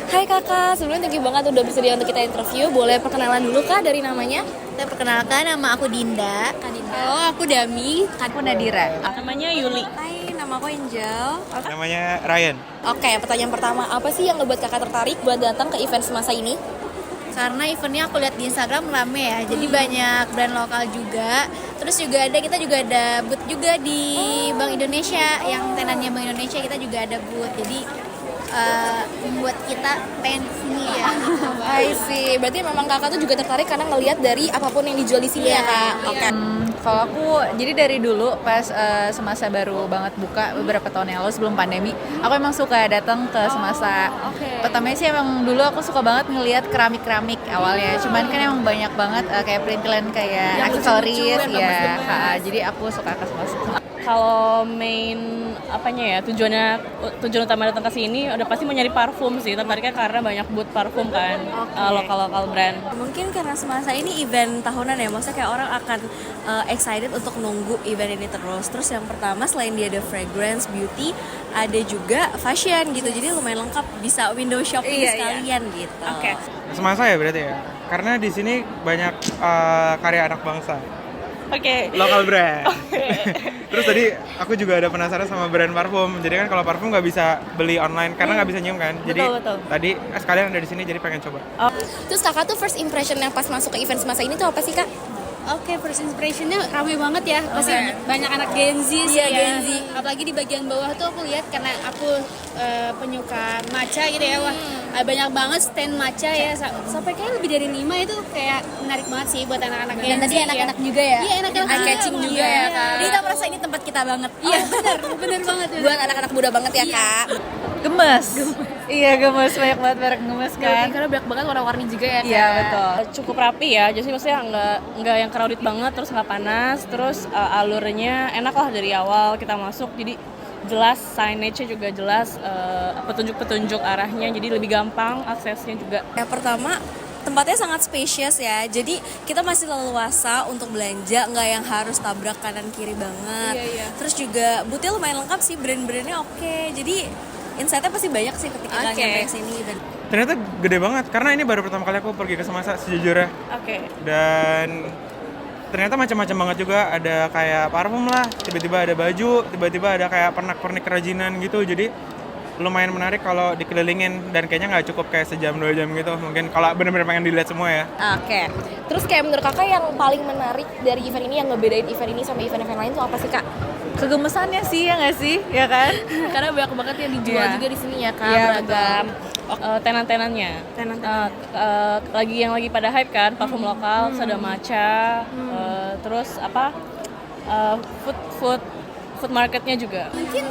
Hai kakak, sebelumnya thank you banget udah bersedia untuk kita interview. Boleh perkenalan dulu kak dari namanya? Saya perkenalkan, nama aku Dinda. Oh, aku Dami. Aku Nadira. Namanya Yuli. Hai, nama aku Angel. Namanya Ryan. Oke, pertanyaan pertama, apa sih yang ngebuat kakak tertarik buat datang ke event semasa ini? Karena eventnya aku lihat di Instagram rame ya, jadi banyak brand lokal juga. Terus juga kita juga ada booth juga di Bank Indonesia, yang tenannya Bank Indonesia kita juga ada booth. Jadi membuat kita pengen kesini ya. I see. Berarti memang kakak tuh juga tertarik karena ngelihat dari apapun yang dijual di sini ya kak? Oke. Kalau aku, jadi dari dulu pas semasa baru banget buka beberapa tahun yang lalu sebelum pandemi, aku emang suka datang ke semasa. Pertamanya sih emang dulu aku suka banget ngelihat keramik-keramik awalnya. Cuman kan emang banyak banget kayak perintilan kayak aksesoris ya. Jadi aku suka ke semasa. Kalau main tujuan utama datang ke sini udah pasti mau nyari parfum sih. Tertariknya karena banyak booth parfum kan, lokal brand. Mungkin karena semasa ini event tahunan ya, maksudnya kayak orang akan excited untuk nunggu event ini terus. Terus yang pertama selain dia ada fragrance, beauty, ada juga fashion gitu. Jadi lumayan lengkap, bisa window shopping sekalian gitu. Oke. Semasa ya berarti ya. Karena di sini banyak karya anak bangsa. Oke. Lokal brand. Terus tadi aku juga ada penasaran sama brand parfum. Jadi kan kalau parfum nggak bisa beli online karena nggak bisa nyium kan. Jadi Betul. tadi sekalian ada di sini jadi pengen coba. Terus kakak tuh first impression yang pas masuk ke event semasa ini tuh apa sih kak? Oke, first impression-nya ramai banget ya. Pasti banyak anak Gen Z sih ya. Gen Z. Apalagi di bagian bawah tuh aku lihat karena aku penyuka matcha gitu ya. Wah, banyak banget stand matcha ya. Sampai kayak lebih dari 5 itu kayak menarik banget sih buat anak-anak Gen Z. Dan tadi anak-anak juga ya. Iya, anak-anak Eye catching juga ya kak. Jadi kita merasa ini tempat kita banget. Iya, benar banget. Buat anak-anak muda banget ya kak. Gemes. Iya gemes, banyak banget merek gemes kan. Karena banyak banget warna-warni juga ya kak. Iya betul. Cukup rapi ya, jadi maksudnya nggak yang crowded banget, terus nggak panas, terus alurnya enak lah dari awal kita masuk, jadi jelas signage-nya juga jelas, petunjuk-petunjuk arahnya, jadi lebih gampang aksesnya juga. Yang pertama, tempatnya sangat spacious ya, jadi kita masih leluasa untuk belanja, nggak yang harus tabrak kanan kiri banget. Terus juga booth-nya lumayan lengkap sih, brand-brandnya oke, jadi insight-nya pasti banyak sih ketika nyampe sini. Ternyata gede banget karena ini baru pertama kali aku pergi ke Semasa sejujurnya. Oke. Dan ternyata macam-macam banget juga, ada kayak parfum lah, tiba-tiba ada baju, tiba-tiba ada kayak pernak-pernik kerajinan gitu. Jadi lumayan menarik kalau dikelilingin dan kayaknya nggak cukup kayak sejam 2 jam gitu. Mungkin kalau benar-benar pengen dilihat semua ya. Oke. Terus kayak menurut kakak yang paling menarik dari event ini, yang ngebedain event ini sama event-event lain tuh apa sih kak? Kegemesannya sih ya nggak sih, ya kan? Karena banyak banget yang dijual juga di sini ya kak, Iya, beragam. Tenan-tenannya. Yang lagi pada hype kan, parfum lokal, ada matcha, terus food marketnya juga. Mungkin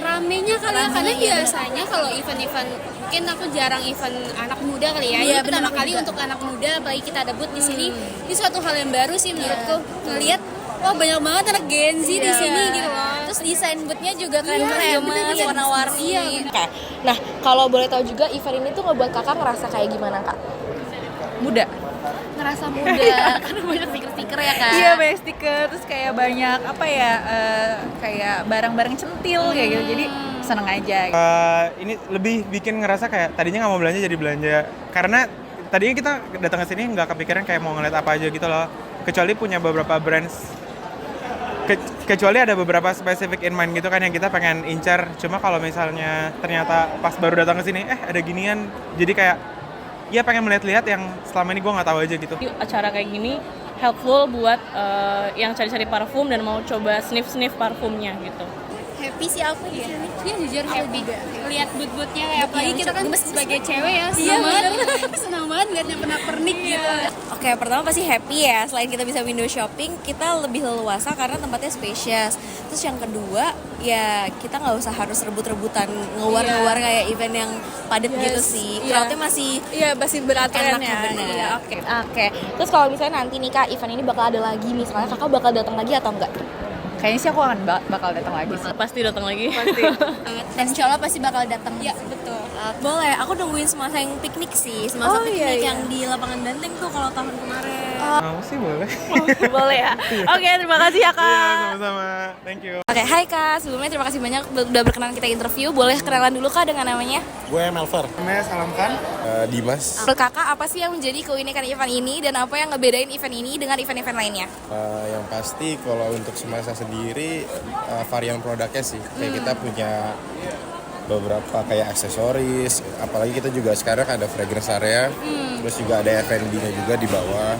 ramenya kali ya, karena biasanya kalau event-event, mungkin aku jarang event anak muda kali ya. Ini pertama kali untuk anak muda, apalagi kita ada booth di sini. Ini suatu hal yang baru sih menurutku, ngelihat wah banyak banget anak Gen Z di sini gitu loh. Terus desain booth-nya juga keren-keren, warna-warni. Oke. Nah, kalau boleh tahu juga event ini tuh ngebuat kakak ngerasa kayak gimana kak? Muda. Ngerasa muda, karena banyak stiker-stiker ya kak? Iya banyak stiker, terus kayak banyak kayak barang-barang centil kayak gitu. Jadi seneng aja. Ini lebih bikin ngerasa kayak tadinya nggak mau belanja jadi belanja. Karena tadinya kita datang ke sini nggak kepikiran kayak mau ngeliat apa aja gitu loh. Kecuali punya beberapa brands. Kecuali ada beberapa spesifik in mind gitu kan yang kita pengen incar. Cuma kalau misalnya ternyata pas baru datang ke sini, ada ginian. Jadi kayak, ya pengen melihat-lihat yang selama ini gue nggak tahu aja gitu. Acara kayak gini helpful buat yang cari-cari parfum dan mau coba sniff parfumnya gitu. Happy sih aku di sini. Iya jujur happy. Lihat boot-bootnya kayak apalagi kita kan sebagai cewek ya, senang banget lihat yang pernak-pernik gitu. Oke, pertama pasti happy ya. Selain kita bisa window shopping, kita lebih leluasa karena tempatnya spacious. Terus yang kedua, ya kita nggak usah harus rebut-rebutan ngeluar kayak event yang padat gitu sih. Crowdnya masih beraturan enak ya. bener. Oke. Terus kalau misalnya nanti nih kak, event ini bakal ada lagi, misalnya kakak bakal datang lagi atau enggak? kayaknya sih aku akan bakal datang lagi sih. Pasti datang lagi. Dan insya Allah pasti bakal datang. Ya betul. Boleh, aku nungguin semasa yang piknik sih, semasa piknik yang di lapangan Banteng tuh kalau tahun kemarin. Mau sih boleh. Boleh ya. Oke, terima kasih ya Iya, Kak. sama-sama. Thank you. Oke, hai Kak. Sebelumnya terima kasih banyak udah berkenan kita interview. Boleh kenalan dulu Kak dengan namanya? Gue Melver. Namanya Salam Khan. Dimas. Menurut Kakak, apa sih yang menjadi keunikan event ini dan apa yang ngebedain event ini dengan event-event lainnya? Yang pasti kalau untuk semasa sendiri varian produknya sih. Kayak kita punya beberapa kayak aksesoris, apalagi kita juga sekarang ada fragrance area, terus juga ada F&B-nya juga di bawah.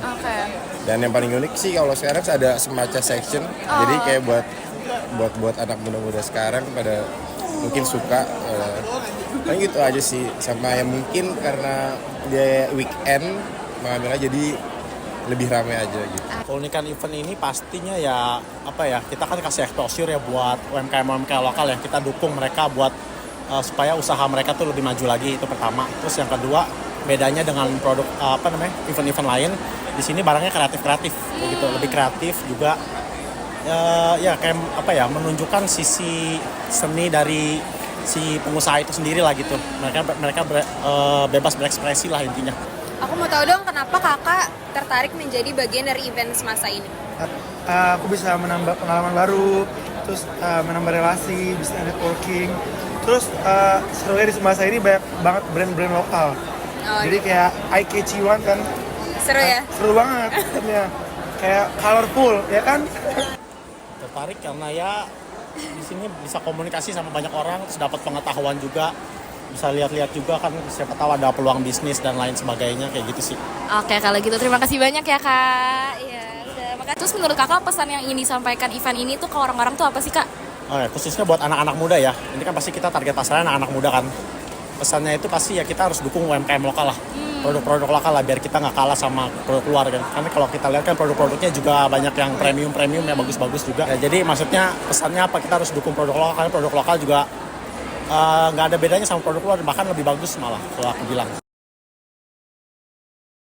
Dan yang paling unik sih kalau sekarang ada semacam section, jadi kayak buat anak muda-muda sekarang pada mungkin suka. Paling gitu aja sih, sama yang mungkin karena dia weekend mengambilnya jadi lebih ramai aja gitu. Keunikan event ini pastinya ya apa ya, kita kan kasih exposure ya buat UMKM lokal ya, kita dukung mereka buat supaya usaha mereka tuh lebih maju lagi, itu pertama. Terus yang kedua, bedanya dengan produk event-event lain, di sini barangnya kreatif gitu, lebih kreatif juga. Ya kayak apa ya, menunjukkan sisi seni dari si pengusaha itu sendiri lah gitu. Mereka bebas berekspresi lah intinya. Aku mau tahu dong kenapa kakak tertarik menjadi bagian dari event semasa ini? Aku bisa menambah pengalaman baru, terus menambah relasi, bisa networking. Terus serunya di semasa ini banyak banget brand-brand lokal. Jadi kayak eye catchy one kan. Seru ya? Seru banget. Ya. Kayak colorful, ya kan? Tertarik karena ya di sini bisa komunikasi sama banyak orang, terus dapat pengetahuan juga, bisa lihat-lihat juga kan, siapa tahu ada peluang bisnis dan lain sebagainya kayak gitu sih. Oke, kalau gitu terima kasih banyak ya Kak. Iya, udah. Terus menurut Kakak pesan yang ingin disampaikan event ini tuh ke orang-orang tuh apa sih Kak? Oh ya, khususnya buat anak-anak muda ya. Ini kan pasti kita target pasarnya anak-anak muda kan. Pesannya itu pasti ya kita harus dukung UMKM lokal lah. Produk-produk lokal lah biar kita nggak kalah sama produk luar kan. Karena kalau kita lihat kan produk-produknya juga banyak yang premium yang bagus-bagus juga. Ya, jadi maksudnya pesannya apa, kita harus dukung produk lokal. Karena produk lokal juga nggak ada bedanya sama produk luar, bahkan lebih bagus malah kalau aku bilang.